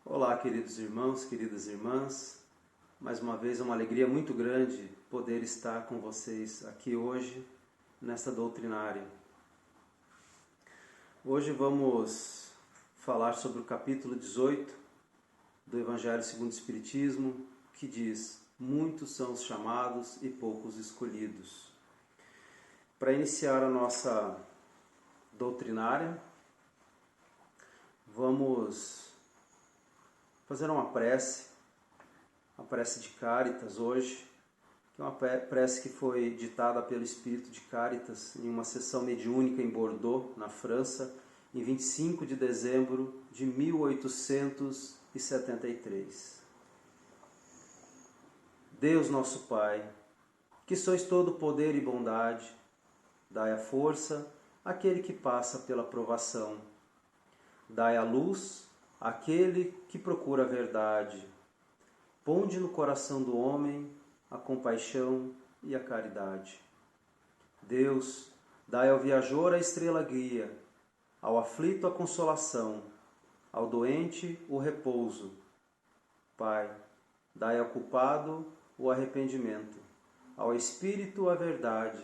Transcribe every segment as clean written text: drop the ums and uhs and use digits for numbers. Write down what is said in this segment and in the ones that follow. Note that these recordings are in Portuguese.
Olá, queridos irmãos, queridas irmãs. Mais uma vez é uma alegria muito grande poder estar com vocês aqui hoje, nesta doutrinária. Hoje vamos falar sobre o capítulo 18 do Evangelho segundo o Espiritismo, que diz: muitos são os chamados e poucos escolhidos. Para iniciar a nossa doutrinária, vamos fazer uma prece, a prece de Cáritas hoje, que é uma prece que foi ditada pelo Espírito de Cáritas em uma sessão mediúnica em Bordeaux, na França, em 25 de dezembro de 1873. Deus nosso Pai, que sois todo poder e bondade, dai a força àquele que passa pela provação, dai a luz àquele que procura a verdade, ponde no coração do homem a compaixão e a caridade. Deus, dai ao viajor a estrela guia, ao aflito a consolação, ao doente o repouso. Pai, dai ao culpado o arrependimento, ao espírito a verdade,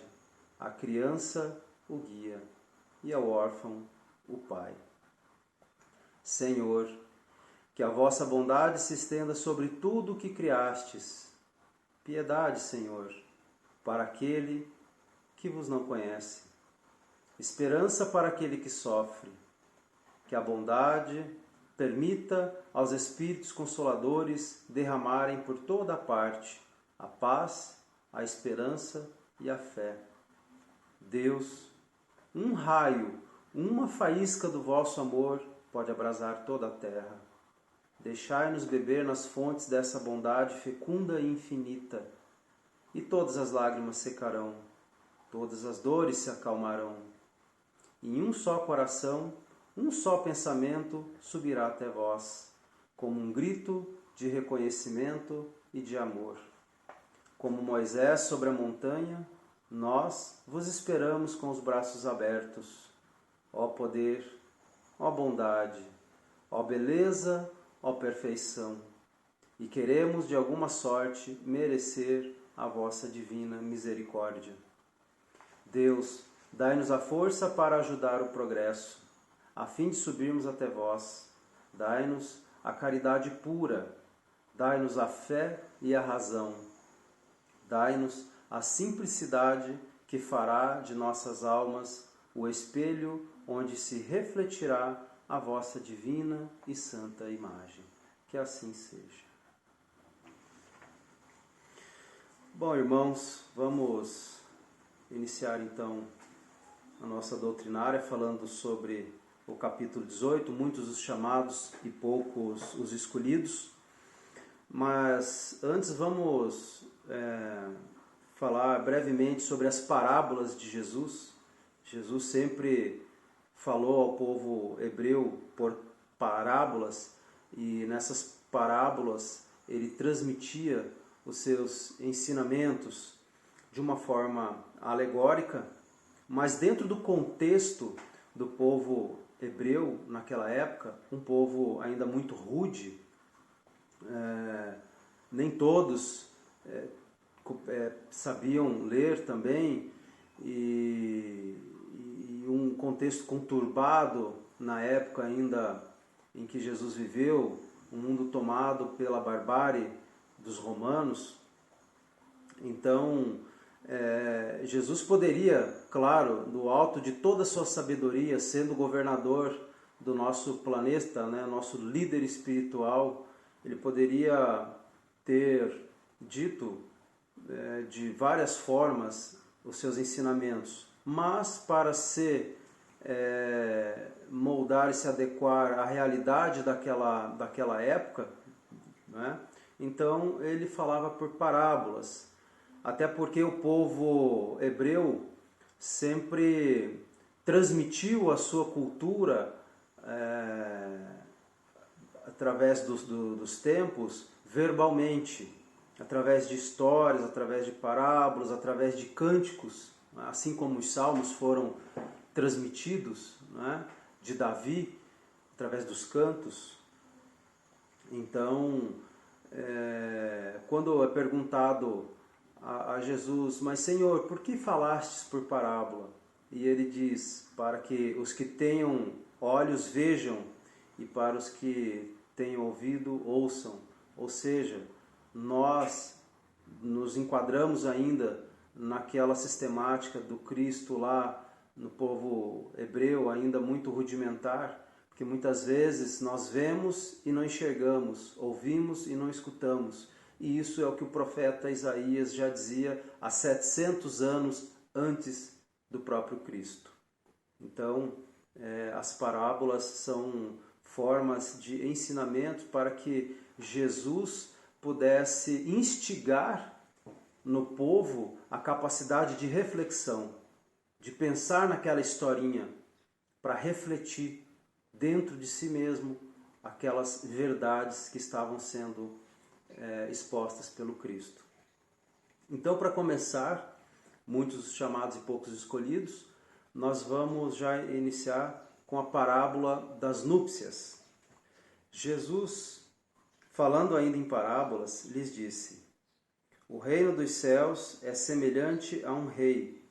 à criança o guia e ao órfão o Pai. Senhor, que a vossa bondade se estenda sobre tudo o que criastes. Piedade, Senhor, para aquele que vos não conhece. Esperança para aquele que sofre. Que a bondade permita aos Espíritos Consoladores derramarem por toda a parte a paz, a esperança e a fé. Deus, um raio, uma faísca do vosso amor pode abrasar toda a terra. Deixai-nos beber nas fontes dessa bondade fecunda e infinita, e todas as lágrimas secarão, todas as dores se acalmarão. Em um só coração, um só pensamento subirá até vós, como um grito de reconhecimento e de amor. Como Moisés sobre a montanha, nós vos esperamos com os braços abertos. Ó poder, ó bondade, ó beleza, ó perfeição, e queremos de alguma sorte merecer a vossa divina misericórdia. Deus, dai-nos a força para ajudar o progresso, a fim de subirmos até vós. Dai-nos a caridade pura, dai-nos a fé e a razão. Dai-nos a simplicidade que fará de nossas almas o espelho onde se refletirá a vossa divina e santa imagem. Que assim seja. Bom, irmãos, vamos iniciar então a nossa doutrinária falando sobre o capítulo 18, muitos os chamados e poucos os escolhidos. Mas antes vamos falar brevemente sobre as parábolas de Jesus. Jesus sempre falou ao povo hebreu por parábolas, e nessas parábolas ele transmitia os seus ensinamentos de uma forma alegórica, mas dentro do contexto do povo hebreu naquela época, um povo ainda muito rude, nem todos sabiam ler também, e um contexto conturbado na época ainda em que Jesus viveu, um mundo tomado pela barbárie dos romanos. Então, Jesus poderia, claro, do alto de toda a sua sabedoria, sendo governador do nosso planeta, né, nosso líder espiritual, ele poderia ter dito de várias formas os seus ensinamentos, mas para se moldar e se adequar à realidade daquela época, né? Então ele falava por parábolas, até porque o povo hebreu sempre transmitiu a sua cultura através dos tempos verbalmente, através de histórias, através de parábolas, através de cânticos, assim como os salmos foram transmitidos, né, de Davi, através dos cantos. Então, quando é perguntado a Jesus, mas Senhor, por que falastes por parábola? E ele diz, para que os que tenham olhos vejam e para os que tenham ouvido ouçam. Ou seja, nós nos enquadramos ainda naquela sistemática do Cristo lá no povo hebreu, ainda muito rudimentar, porque muitas vezes nós vemos e não enxergamos, ouvimos e não escutamos. E isso é o que o profeta Isaías já dizia há 700 anos antes do próprio Cristo. Então, as parábolas são formas de ensinamento para que Jesus pudesse instigar no povo a capacidade de reflexão, de pensar naquela historinha, para refletir dentro de si mesmo aquelas verdades que estavam sendo expostas pelo Cristo. Então, para começar, muitos chamados e poucos escolhidos, nós vamos já iniciar com a parábola das núpcias. Jesus, falando ainda em parábolas, lhes disse: o reino dos céus é semelhante a um rei,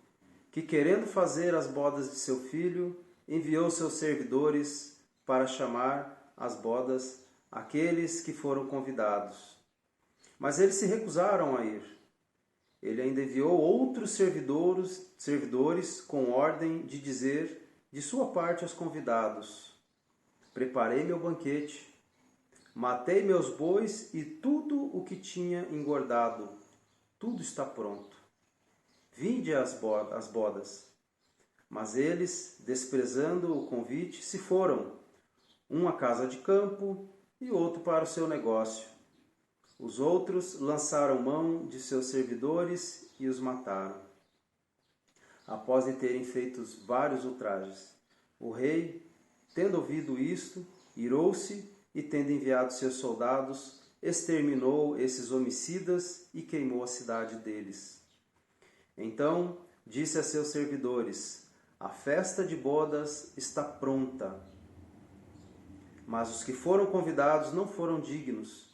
que querendo fazer as bodas de seu filho, enviou seus servidores para chamar às bodas aqueles que foram convidados. Mas eles se recusaram a ir. Ele ainda enviou outros servidores com ordem de dizer de sua parte aos convidados: preparei meu banquete, matei meus bois e tudo o que tinha engordado, tudo está pronto. Vinde às bodas. Mas eles, desprezando o convite, se foram, um à casa de campo e outro para o seu negócio. Os outros lançaram mão de seus servidores e os mataram. Após terem feito vários ultrajes, o rei, tendo ouvido isto, irou-se e, tendo enviado seus soldados, exterminou esses homicidas e queimou a cidade deles. Então disse a seus servidores: a festa de bodas está pronta, mas os que foram convidados não foram dignos.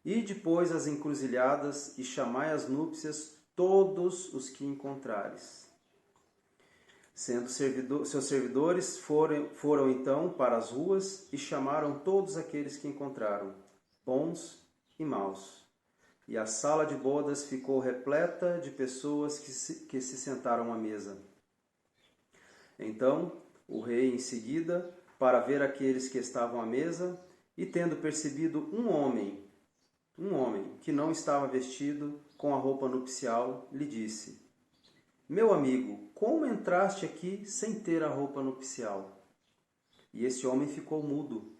Ide, pois, às encruzilhadas e chamai às núpcias todos os que encontrares. Seus servidores foram então para as ruas e chamaram todos aqueles que encontraram, bons e maus. E a sala de bodas ficou repleta de pessoas que se sentaram à mesa. Então o rei, em seguida, para ver aqueles que estavam à mesa, e tendo percebido um homem que não estava vestido com a roupa nupcial, lhe disse: meu amigo, como entraste aqui sem ter a roupa nupcial? E esse homem ficou mudo.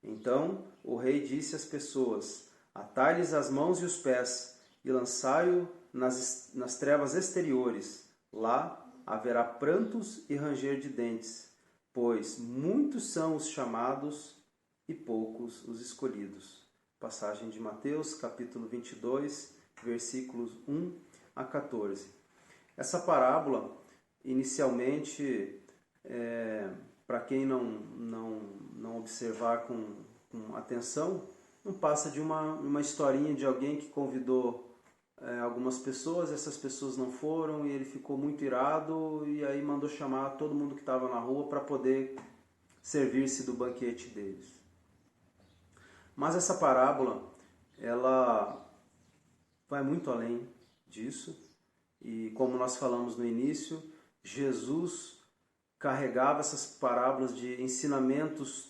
Então o rei disse às pessoas: atai-lhes as mãos e os pés e lançai-o nas trevas exteriores. Lá haverá prantos e ranger de dentes, pois muitos são os chamados e poucos os escolhidos. Passagem de Mateus, capítulo 22, versículos 1 a 14. Essa parábola, inicialmente, para quem não observar com atenção, não passa de uma historinha de alguém que convidou algumas pessoas, essas pessoas não foram e ele ficou muito irado e aí mandou chamar todo mundo que estava na rua para poder servir-se do banquete deles. Mas essa parábola, ela vai muito além disso. E como nós falamos no início, Jesus carregava essas parábolas de ensinamentos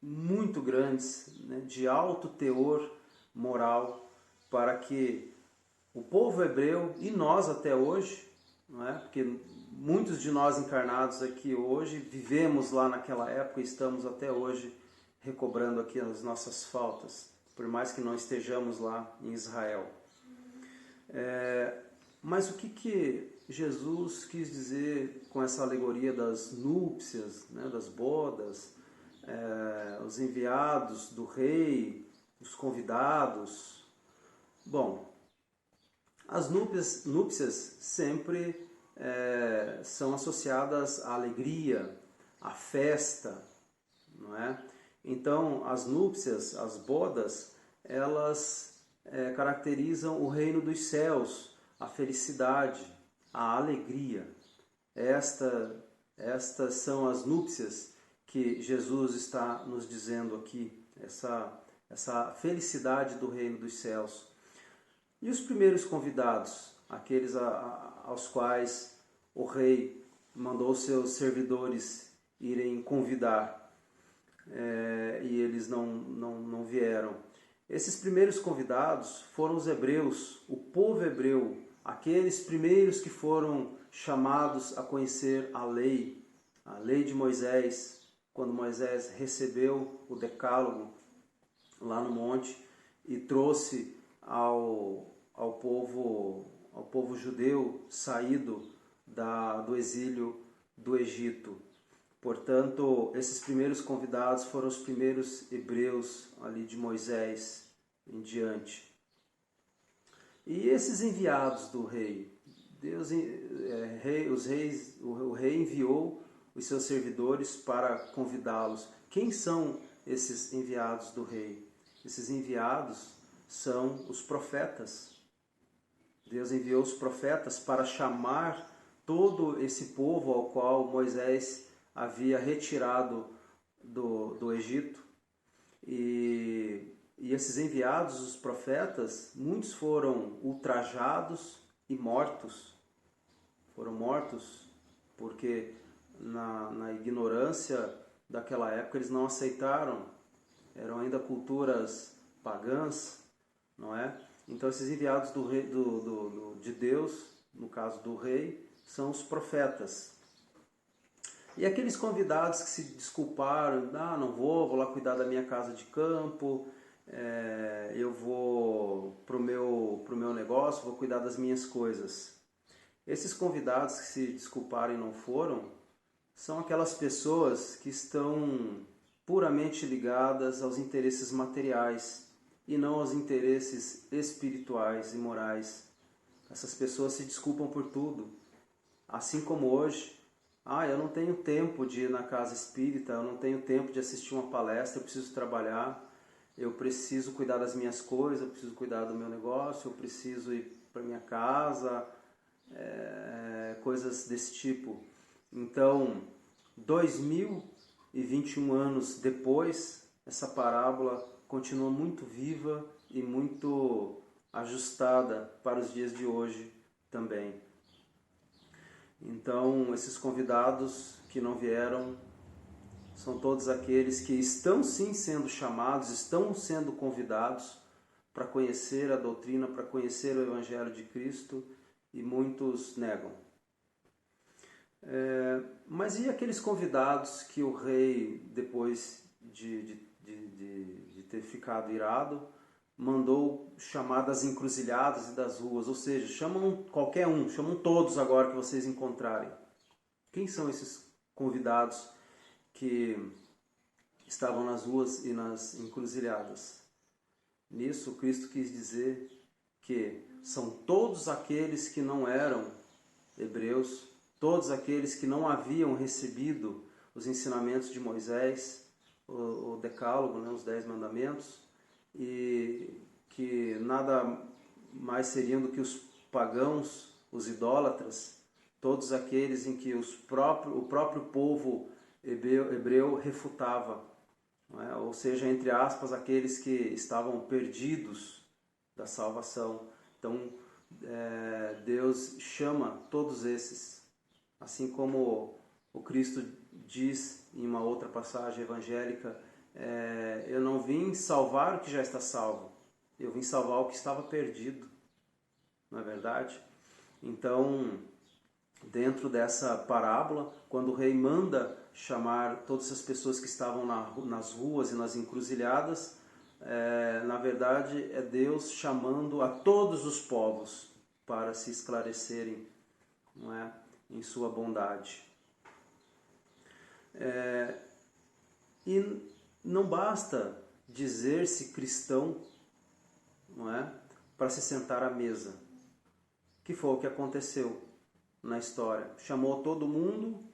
muito grandes, né, de alto teor moral, para que o povo hebreu e nós até hoje, não é? Porque muitos de nós encarnados aqui hoje vivemos lá naquela época e estamos até hoje recobrando aqui as nossas faltas, por mais que não estejamos lá em Israel. Mas o que Jesus quis dizer com essa alegoria das núpcias, né, das bodas, os enviados do rei, os convidados? Bom, as núpcias sempre são associadas à alegria, à festa, não é? Então, as núpcias, as bodas, elas caracterizam o reino dos céus, a felicidade, a alegria. Estas são as núpcias que Jesus está nos dizendo aqui, essa felicidade do reino dos céus. E os primeiros convidados, aqueles aos quais o rei mandou seus servidores irem convidar, e eles não vieram. Esses primeiros convidados foram os hebreus, o povo hebreu, aqueles primeiros que foram chamados a conhecer a lei de Moisés, quando Moisés recebeu o decálogo lá no monte e trouxe ao povo judeu saído do exílio do Egito. Portanto, esses primeiros convidados foram os primeiros hebreus ali de Moisés em diante. E esses enviados do rei, o rei enviou os seus servidores para convidá-los. Quem são esses enviados do rei? Esses enviados são os profetas. Deus enviou os profetas para chamar todo esse povo ao qual Moisés havia retirado do Egito. E esses enviados, os profetas, muitos foram ultrajados e mortos. Foram mortos porque na ignorância daquela época eles não aceitaram. Eram ainda culturas pagãs, não é? Então esses enviados de Deus, no caso do rei, são os profetas. E aqueles convidados que se desculparam, não vou lá cuidar da minha casa de campo, eu vou pro meu negócio, vou cuidar das minhas coisas. Esses convidados que se desculparam e não foram, são aquelas pessoas que estão puramente ligadas aos interesses materiais e não aos interesses espirituais e morais. Essas pessoas se desculpam por tudo. Assim como hoje, eu não tenho tempo de ir na casa espírita, eu não tenho tempo de assistir uma palestra, eu preciso trabalhar, eu preciso cuidar das minhas coisas, eu preciso cuidar do meu negócio, eu preciso ir para minha casa, coisas desse tipo. Então, 2021 anos depois, essa parábola continua muito viva e muito ajustada para os dias de hoje também. Então, esses convidados que não vieram são todos aqueles que estão sim sendo chamados, estão sendo convidados para conhecer a doutrina, para conhecer o Evangelho de Cristo, e muitos negam. Mas e aqueles convidados que o rei, depois de ter ficado irado, mandou chamar das encruzilhadas e das ruas, ou seja, chamam qualquer um, chamam todos agora que vocês encontrarem. Quem são esses convidados que estavam nas ruas e nas encruzilhadas? Nisso, Cristo quis dizer que são todos aqueles que não eram hebreus, todos aqueles que não haviam recebido os ensinamentos de Moisés, o decálogo, os 10 mandamentos, e que nada mais seriam do que os pagãos, os idólatras, todos aqueles em que o próprio povo hebreu refutava, não é? Ou seja, entre aspas, aqueles que estavam perdidos da salvação. Então, Deus chama todos esses, assim como o Cristo diz em uma outra passagem evangélica, eu não vim salvar o que já está salvo, eu vim salvar o que estava perdido, não é verdade? Então, dentro dessa parábola, quando o rei manda chamar todas as pessoas que estavam nas ruas e nas encruzilhadas, na verdade é Deus chamando a todos os povos para se esclarecerem, não é? Em sua bondade. E não basta dizer-se cristão, não é? Para se sentar à mesa, que foi o que aconteceu na história. Chamou todo mundo,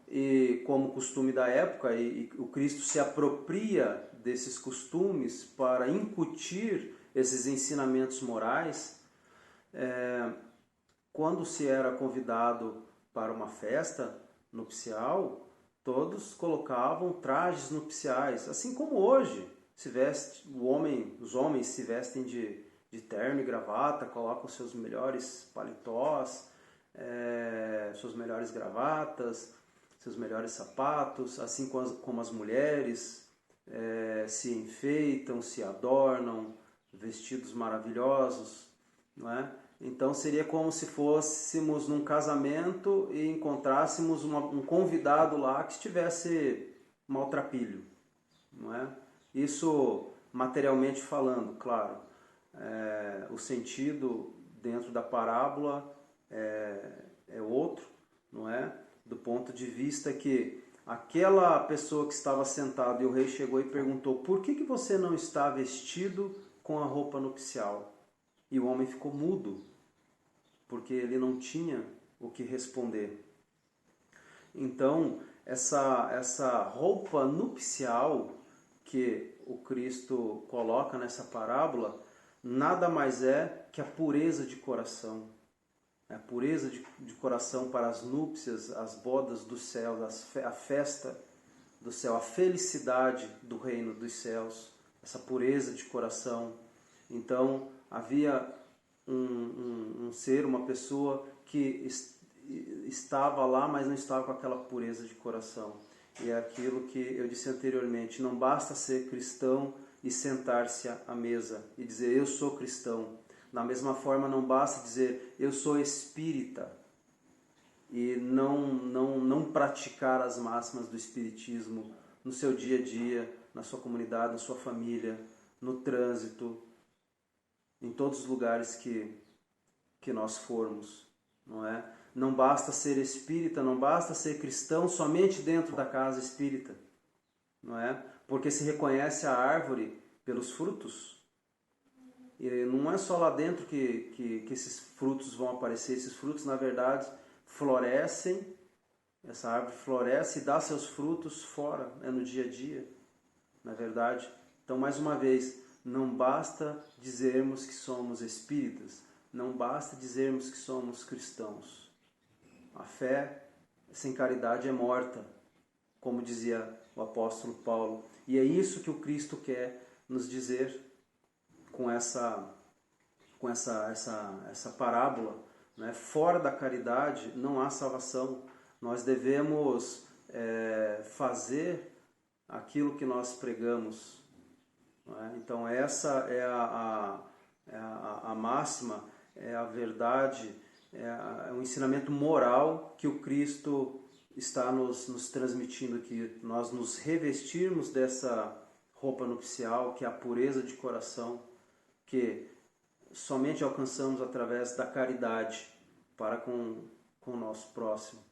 e como costume da época, e o Cristo se apropria desses costumes para incutir esses ensinamentos morais. Quando se era convidado para uma festa nupcial, todos colocavam trajes nupciais, assim como hoje os homens se vestem de terno e gravata, colocam seus melhores paletós, suas melhores gravatas, seus melhores sapatos, assim como as mulheres se enfeitam, se adornam, vestidos maravilhosos, não é? Então seria como se fôssemos num casamento e encontrássemos um convidado lá que estivesse maltrapilho, não é? Isso materialmente falando, claro. O sentido dentro da parábola é outro, não é? Do ponto de vista que aquela pessoa que estava sentada e o rei chegou e perguntou: por que você não está vestido com a roupa nupcial? E o homem ficou mudo, porque ele não tinha o que responder. Então, essa roupa nupcial que o Cristo coloca nessa parábola, nada mais é que a pureza de coração. A pureza de coração para as núpcias, as bodas do céu, a festa do céu, a felicidade do reino dos céus, essa pureza de coração. Então, havia um ser, uma pessoa que estava lá, mas não estava com aquela pureza de coração. E é aquilo que eu disse anteriormente, não basta ser cristão e sentar-se à mesa e dizer eu sou cristão. Da mesma forma, não basta dizer eu sou espírita e não praticar as máximas do espiritismo no seu dia a dia, na sua comunidade, na sua família, no trânsito, em todos os lugares que nós formos, não é? Não basta ser espírita, não basta ser cristão somente dentro da casa espírita, não é? Porque se reconhece a árvore pelos frutos. E não é só lá dentro que esses frutos vão aparecer. Esses frutos, na verdade, florescem, essa árvore floresce e dá seus frutos fora, no dia a dia, na verdade. Então, mais uma vez, não basta dizermos que somos espíritas, não basta dizermos que somos cristãos. A fé sem caridade é morta, como dizia o apóstolo Paulo. E é isso que o Cristo quer nos dizer com essa parábola, né? Fora da caridade não há salvação. Nós devemos fazer aquilo que nós pregamos. Não é? Então essa é a máxima, é a verdade, é o ensinamento moral que o Cristo está nos transmitindo aqui. Nós nos revestirmos dessa roupa nupcial, que é a pureza de coração, que somente alcançamos através da caridade para com o nosso próximo,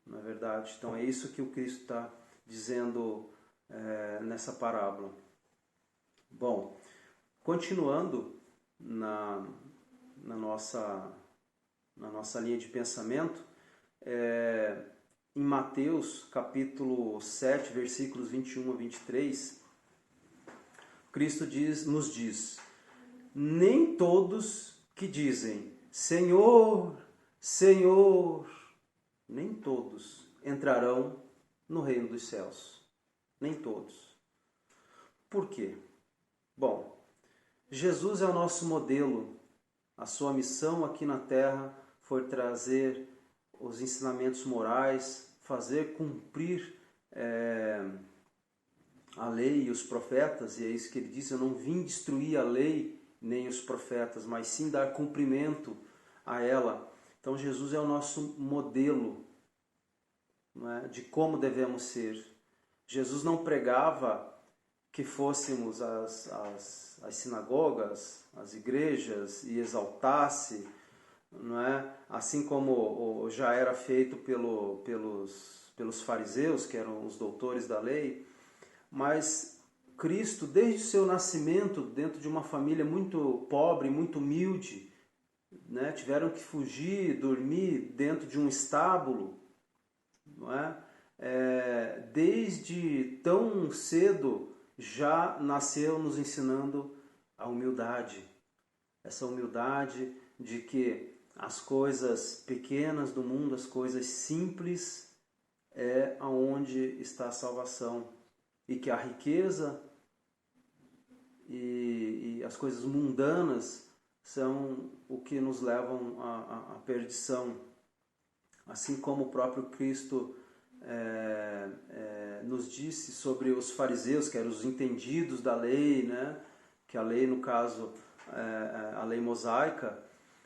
não é verdade? Então é isso que o Cristo está dizendo nessa parábola. Bom, continuando na nossa linha de pensamento, em Mateus capítulo 7, versículos 21 a 23, Cristo nos diz: nem todos que dizem Senhor, Senhor, nem todos entrarão no reino dos céus. Nem todos. Por quê? Bom, Jesus é o nosso modelo. A sua missão aqui na terra foi trazer os ensinamentos morais, fazer cumprir a lei e os profetas, e é isso que ele diz: eu não vim destruir a lei nem os profetas, mas sim dar cumprimento a ela. Então Jesus é o nosso modelo, não é, de como devemos ser. Jesus não pregava que fôssemos às sinagogas, às igrejas e exaltasse, não é? Assim como já era feito pelos fariseus, que eram os doutores da lei. Mas Cristo, desde o seu nascimento, dentro de uma família muito pobre, muito humilde, né? Tiveram que fugir, dormir dentro de um estábulo, não é? desde tão cedo já nasceu nos ensinando a humildade. Essa humildade de que as coisas pequenas do mundo, as coisas simples, é aonde está a salvação. E que a riqueza e as coisas mundanas são o que nos levam à perdição. Assim como o próprio Cristo nos disse sobre os fariseus, que eram os entendidos da lei, né? Que a lei, no caso, a lei mosaica,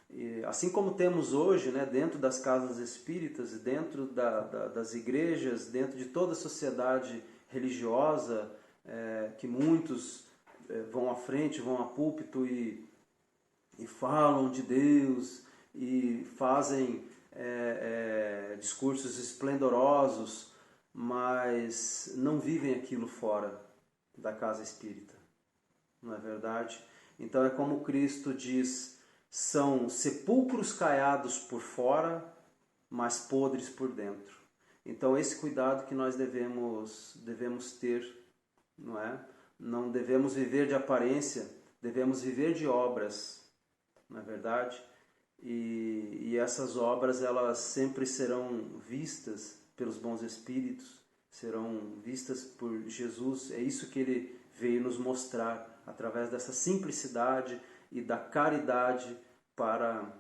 e assim como temos hoje, né, dentro das casas espíritas, dentro das igrejas, dentro de toda a sociedade religiosa, que muitos vão à frente, vão a púlpito e falam de Deus e fazem discursos esplendorosos, mas não vivem aquilo fora da casa espírita, não é verdade? Então é como Cristo diz, são sepulcros caiados por fora, mas podres por dentro. Então esse cuidado que nós devemos ter, não é? Não devemos viver de aparência, devemos viver de obras, não é verdade? E essas obras, elas sempre serão vistas pelos bons espíritos, serão vistas por Jesus. É isso que ele veio nos mostrar, através dessa simplicidade e da caridade para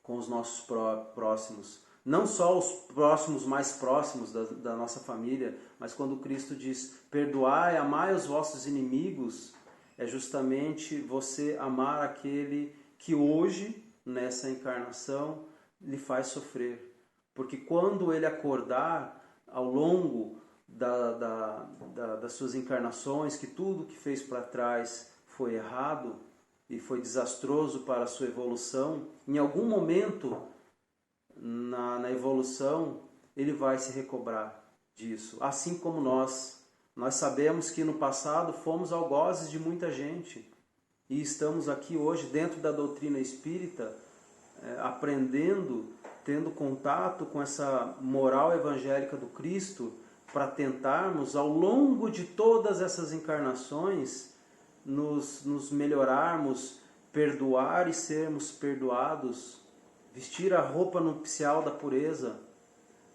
com os nossos próximos. Não só os próximos mais próximos da nossa família, mas quando Cristo diz, perdoai, amai os vossos inimigos, é justamente você amar aquele que hoje, nessa encarnação, lhe faz sofrer. Porque quando ele acordar, ao longo das suas encarnações, que tudo que fez para trás foi errado e foi desastroso para a sua evolução, em algum momento na evolução ele vai se recobrar disso. Assim como nós sabemos que no passado fomos algozes de muita gente e estamos aqui hoje dentro da doutrina espírita, aprendendo, tendo contato com essa moral evangélica do Cristo, para tentarmos, ao longo de todas essas encarnações, nos melhorarmos, perdoar e sermos perdoados, vestir a roupa nupcial da pureza,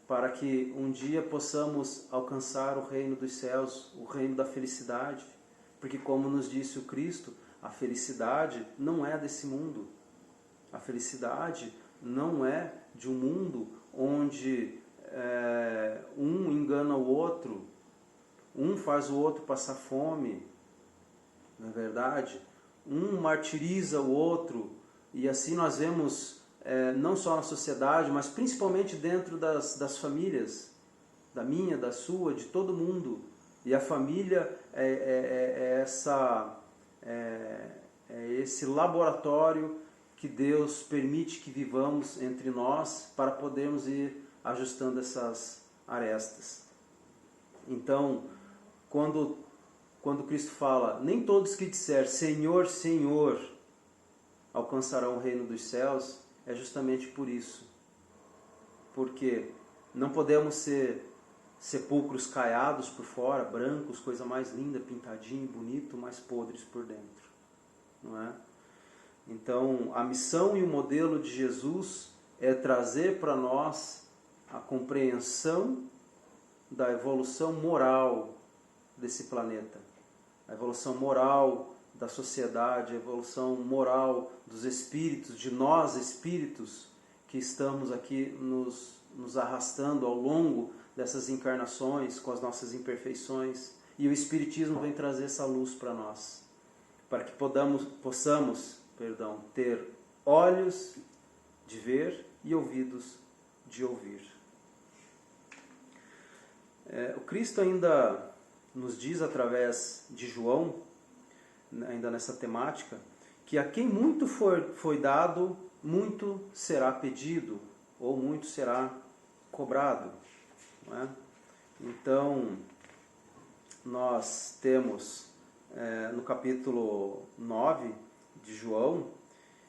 para que um dia possamos alcançar o reino dos céus, o reino da felicidade. Porque, como nos disse o Cristo, a felicidade não é desse mundo. A felicidade não é de um mundo onde um engana o outro, um faz o outro passar fome, não é verdade? Um martiriza o outro, e assim nós vemos, não só na sociedade, mas principalmente dentro das famílias, da minha, da sua, de todo mundo. E a família é esse laboratório que Deus permite que vivamos entre nós para podermos ir ajustando essas arestas. Então, quando Cristo fala, nem todos que disser Senhor, Senhor, alcançarão o reino dos céus, é justamente por isso. Porque não podemos ser sepulcros caiados por fora, brancos, coisa mais linda, pintadinho, bonito, mas podres por dentro, não é? Então, a missão e o modelo de Jesus é trazer para nós a compreensão da evolução moral desse planeta, a evolução moral da sociedade, a evolução moral dos espíritos, de nós espíritos que estamos aqui nos arrastando ao longo dessas encarnações com as nossas imperfeições. E o Espiritismo vem trazer essa luz para nós, para que possamos ter olhos de ver e ouvidos de ouvir. O Cristo ainda nos diz, através de João, ainda nessa temática, que a quem muito foi dado, muito será pedido, ou muito será cobrado. Não é? Então, nós temos no capítulo 9 de João,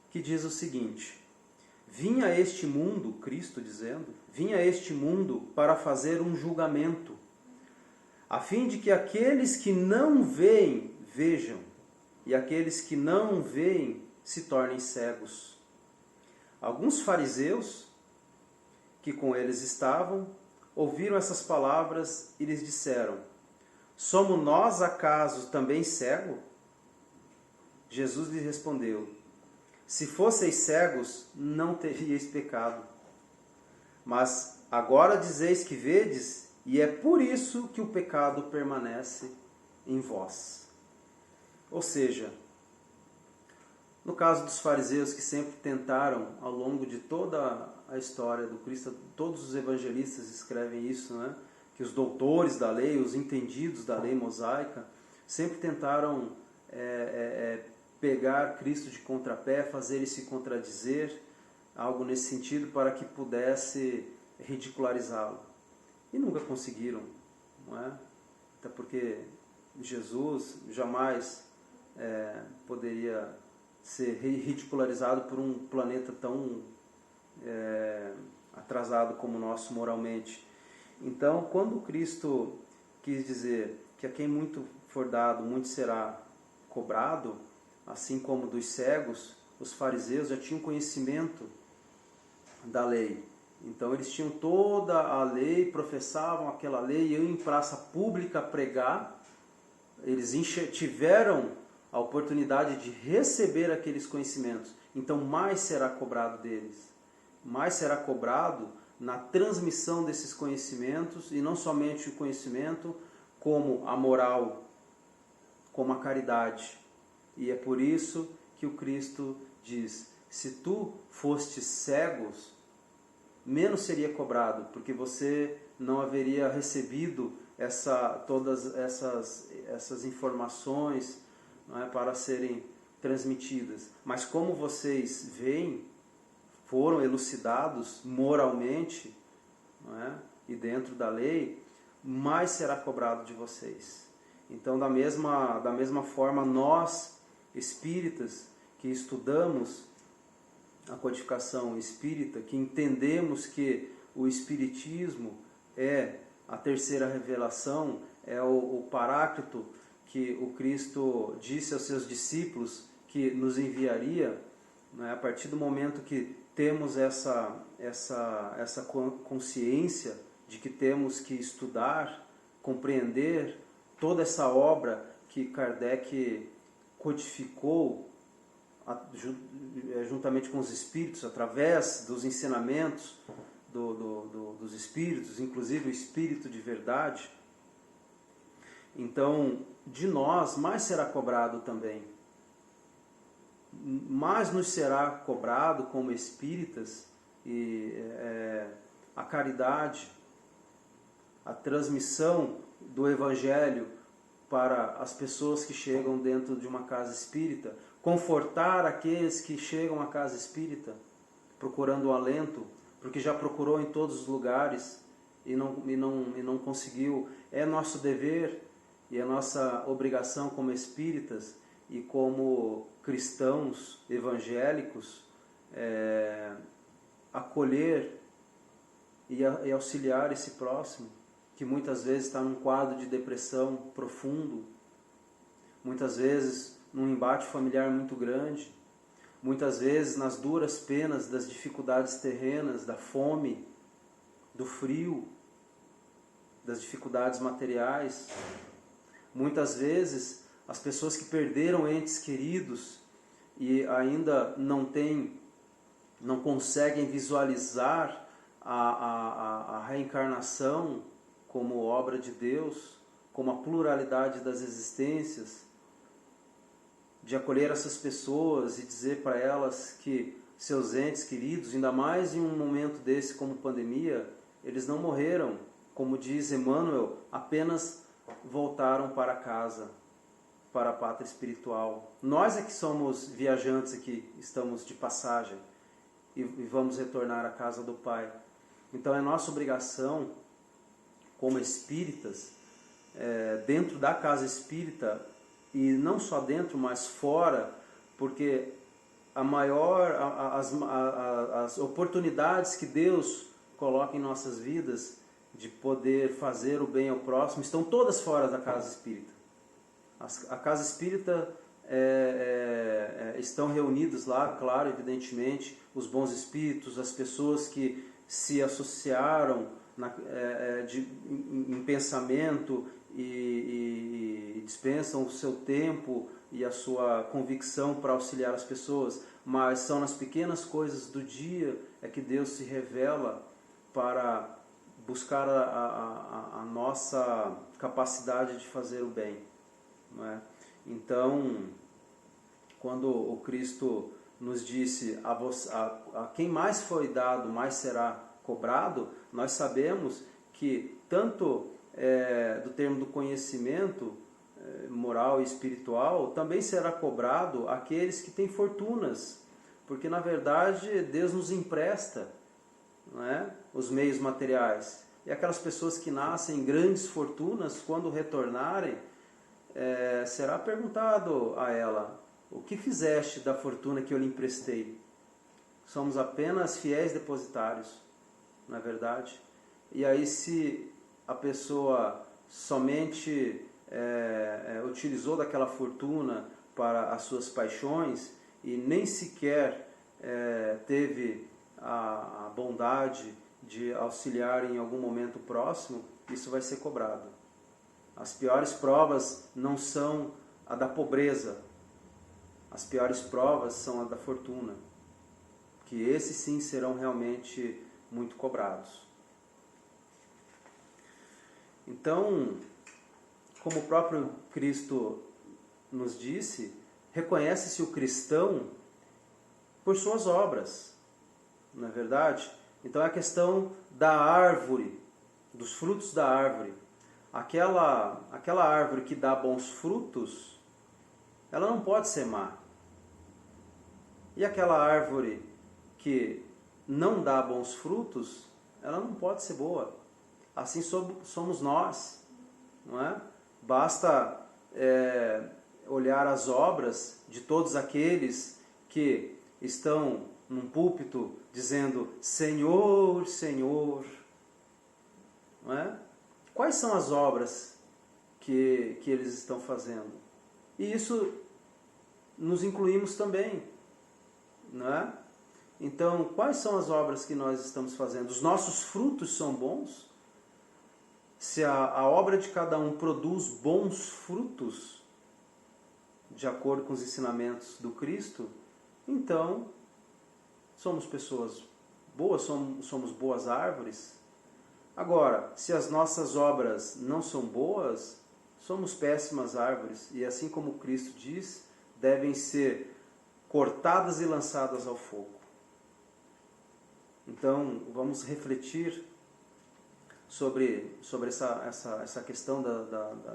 que diz o seguinte: Vim a este mundo, Cristo dizendo, vim a este mundo para fazer um julgamento, a fim de que aqueles que não veem, vejam, e aqueles que não veem se tornem cegos. Alguns fariseus, que com eles estavam, ouviram essas palavras e lhes disseram: somos nós acaso também cegos? Jesus lhe respondeu: se fosseis cegos, não teríeis pecado. Mas agora dizeis que vedes, e é por isso que o pecado permanece em vós. Ou seja, no caso dos fariseus, que sempre tentaram, ao longo de toda a história do Cristo, todos os evangelistas escrevem isso, né? Que os doutores da lei, os entendidos da lei mosaica, sempre tentaram pegar Cristo de contrapé, fazer ele se contradizer, algo nesse sentido, para que pudesse ridicularizá-lo. E nunca conseguiram, não é? Até porque Jesus jamais poderia ser ridicularizado por um planeta tão atrasado como o nosso moralmente. Então, quando Cristo quis dizer que a quem muito for dado, muito será cobrado, assim como dos cegos, os fariseus já tinham conhecimento da lei. Então eles tinham toda a lei, professavam aquela lei, iam em praça pública pregar. Eles tiveram a oportunidade de receber aqueles conhecimentos. Então mais será cobrado deles. Mais será cobrado na transmissão desses conhecimentos, e não somente o conhecimento, como a moral, como a caridade. E é por isso que o Cristo diz: se tu fostes cegos, menos seria cobrado, porque você não haveria recebido todas essas informações, não é, para serem transmitidas. Mas como vocês veem, foram elucidados moralmente, não é, e dentro da lei, mais será cobrado de vocês. Então, da mesma forma, nós, espíritas, que estudamos a codificação espírita, que entendemos que o espiritismo é a terceira revelação, é o Paráclito que o Cristo disse aos seus discípulos que nos enviaria, né? A partir do momento que temos essa consciência de que temos que estudar, compreender toda essa obra que Kardec codificou juntamente com os espíritos, através dos ensinamentos dos espíritos, inclusive o espírito de verdade. Então, de nós, mais será cobrado também. Mais nos será cobrado como espíritas e a caridade, a transmissão do Evangelho para as pessoas que chegam dentro de uma casa espírita, confortar aqueles que chegam à casa espírita procurando um alento, porque já procurou em todos os lugares e não conseguiu. É nosso dever e é nossa obrigação como espíritas e como cristãos evangélicos acolher e auxiliar esse próximo, que muitas vezes está num quadro de depressão profundo, muitas vezes num embate familiar muito grande, muitas vezes nas duras penas das dificuldades terrenas, da fome, do frio, das dificuldades materiais. Muitas vezes as pessoas que perderam entes queridos e ainda não conseguem visualizar a reencarnação como obra de Deus, como a pluralidade das existências, de acolher essas pessoas e dizer para elas que seus entes queridos, ainda mais em um momento desse como pandemia, eles não morreram, como diz Emmanuel, apenas voltaram para casa, para a pátria espiritual. Nós é que somos viajantes aqui, estamos de passagem e vamos retornar à casa do Pai. Então é nossa obrigação, como espíritas, dentro da casa espírita, e não só dentro, mas fora, porque as oportunidades que Deus coloca em nossas vidas de poder fazer o bem ao próximo estão todas fora da casa espírita. A casa espírita estão reunidos lá, claro, evidentemente, os bons espíritos, as pessoas que se associaram em pensamento e dispensam o seu tempo e a sua convicção para auxiliar as pessoas, mas são nas pequenas coisas do dia que Deus se revela para buscar a nossa capacidade de fazer o bem, não é? Então, quando o Cristo nos disse a quem mais foi dado, mais será cobrado, nós sabemos que tanto do termo do conhecimento moral e espiritual, também será cobrado aqueles que têm fortunas, porque na verdade Deus nos empresta, não é, os meios materiais, e aquelas pessoas que nascem em grandes fortunas, quando retornarem, será perguntado a ela: o que fizeste da fortuna que eu lhe emprestei? Somos apenas fiéis depositários, não é verdade? E aí, se a pessoa somente utilizou daquela fortuna para as suas paixões e nem sequer teve a bondade de auxiliar em algum momento próximo, isso vai ser cobrado. As piores provas não são a da pobreza, as piores provas são a da fortuna, que esses sim serão realmente muito cobrados. Então, como o próprio Cristo nos disse, reconhece-se o cristão por suas obras, não é verdade? Então é a questão da árvore, dos frutos da árvore. Aquela árvore que dá bons frutos, ela não pode ser má. E aquela árvore que não dá bons frutos, ela não pode ser boa. Assim somos nós, não é? Basta olhar as obras de todos aqueles que estão num púlpito dizendo Senhor, Senhor, não é? Quais são as obras que eles estão fazendo? E isso nos incluímos também, não é? Então, quais são as obras que nós estamos fazendo? Os nossos frutos são bons? Se a obra de cada um produz bons frutos, de acordo com os ensinamentos do Cristo, então somos pessoas boas, somos boas árvores. Agora, se as nossas obras não são boas, somos péssimas árvores, e assim como Cristo diz, devem ser cortadas e lançadas ao fogo. Então, vamos refletir sobre essa questão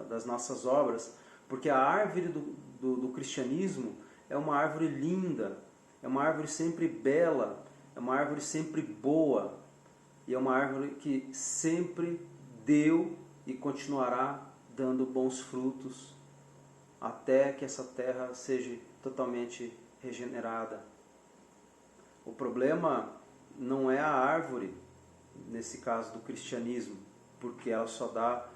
das nossas obras, porque a árvore do cristianismo é uma árvore linda, é uma árvore sempre bela, é uma árvore sempre boa, e é uma árvore que sempre deu e continuará dando bons frutos até que essa terra seja totalmente regenerada. O problema não é a árvore, nesse caso do cristianismo, porque ela só dá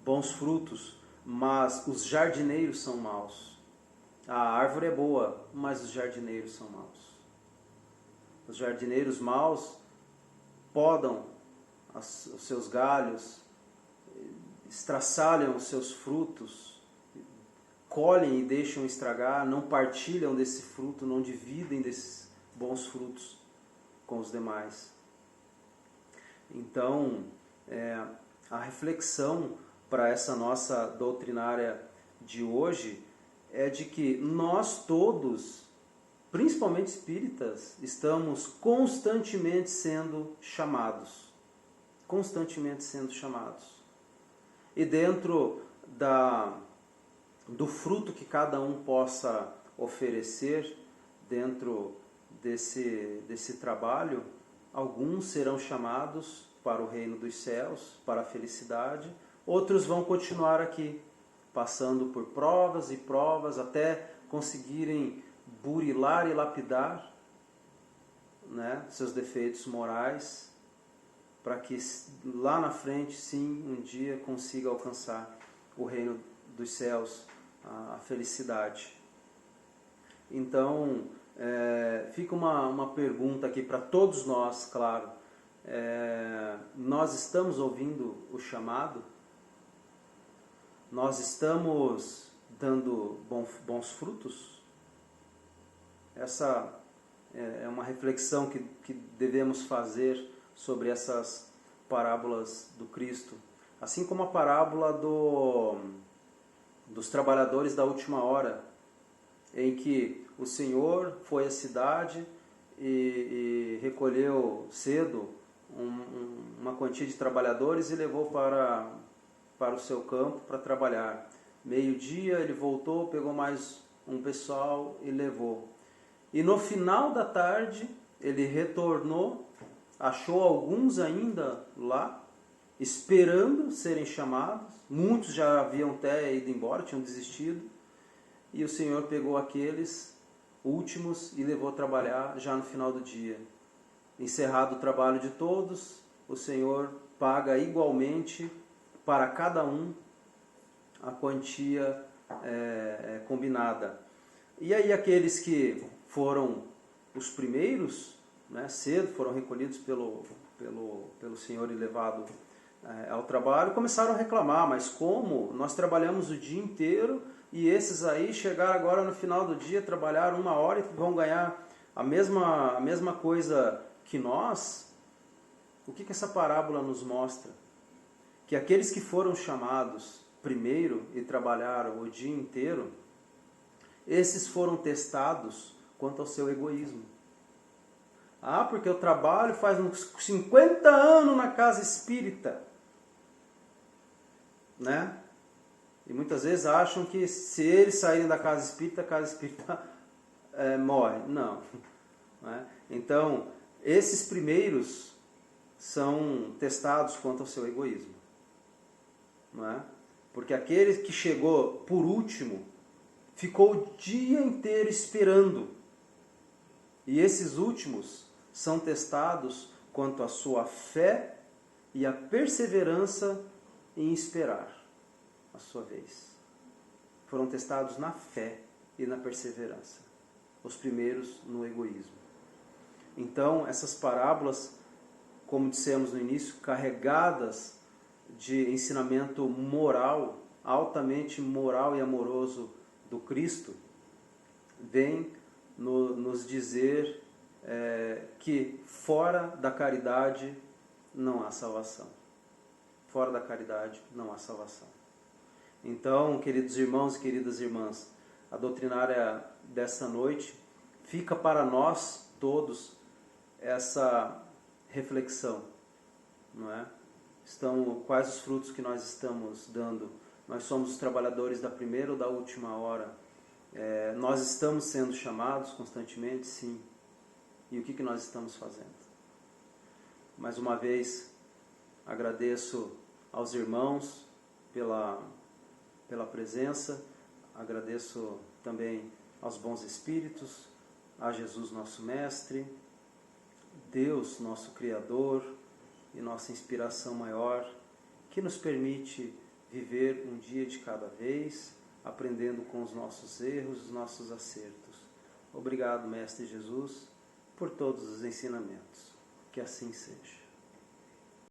bons frutos, mas os jardineiros são maus. A árvore é boa, mas os jardineiros são maus. Os jardineiros maus podam os seus galhos, estraçalham os seus frutos, colhem e deixam estragar, não partilham desse fruto, não dividem desses bons frutos com os demais. Então, a reflexão para essa nossa doutrinária de hoje é de que nós todos, principalmente espíritas, estamos constantemente sendo chamados. Constantemente sendo chamados. E dentro do fruto que cada um possa oferecer, dentro desse trabalho, alguns serão chamados para o reino dos céus, para a felicidade, outros vão continuar aqui, passando por provas e provas, até conseguirem burilar e lapidar, né, seus defeitos morais, para que lá na frente, sim, um dia consiga alcançar o reino dos céus, a felicidade. Então, fica uma pergunta aqui para todos nós, claro. Nós estamos ouvindo o chamado? Nós estamos dando bons frutos? Essa é uma reflexão que devemos fazer sobre essas parábolas do Cristo. Assim como a parábola dos trabalhadores da última hora, em que o Senhor foi à cidade e recolheu cedo uma quantia de trabalhadores e levou para o seu campo para trabalhar. Meio-dia ele voltou, pegou mais um pessoal e levou. E no final da tarde ele retornou, achou alguns ainda lá, esperando serem chamados. Muitos já haviam até ido embora, tinham desistido. E o Senhor pegou aqueles últimos e levou a trabalhar já no final do dia. Encerrado o trabalho de todos, o Senhor paga igualmente para cada um a quantia combinada. E aí aqueles que foram os primeiros, né, cedo, foram recolhidos pelo Senhor e levados ao trabalho, começaram a reclamar: mas como? Nós trabalhamos o dia inteiro e esses aí chegaram agora no final do dia, trabalharam 1 hora e vão ganhar a mesma coisa que nós? O que essa parábola nos mostra? Que aqueles que foram chamados primeiro e trabalharam o dia inteiro, esses foram testados quanto ao seu egoísmo. Ah, porque eu trabalho faz uns 50 anos na casa espírita, né? E muitas vezes acham que se eles saírem da casa espírita, a casa espírita morre. Não. Né? Então, esses primeiros são testados quanto ao seu egoísmo. Não é? Porque aquele que chegou por último ficou o dia inteiro esperando. E esses últimos são testados quanto à sua fé e a perseverança em esperar a sua vez. Foram testados na fé e na perseverança. Os primeiros no egoísmo. Então, essas parábolas, como dissemos no início, carregadas de ensinamento moral, altamente moral e amoroso do Cristo, vem nos dizer que fora da caridade não há salvação. Fora da caridade não há salvação. Então, queridos irmãos e queridas irmãs, a doutrinária dessa noite fica para nós todos essa reflexão, não é? Quais os frutos que nós estamos dando? Nós somos os trabalhadores da primeira ou da última hora? Nós estamos sendo chamados constantemente? Sim. E o que nós estamos fazendo? Mais uma vez, agradeço aos irmãos pela presença, agradeço também aos bons espíritos, a Jesus nosso Mestre, Deus nosso Criador e nossa inspiração maior, que nos permite viver um dia de cada vez, aprendendo com os nossos erros, os nossos acertos. Obrigado, Mestre Jesus, por todos os ensinamentos. Que assim seja.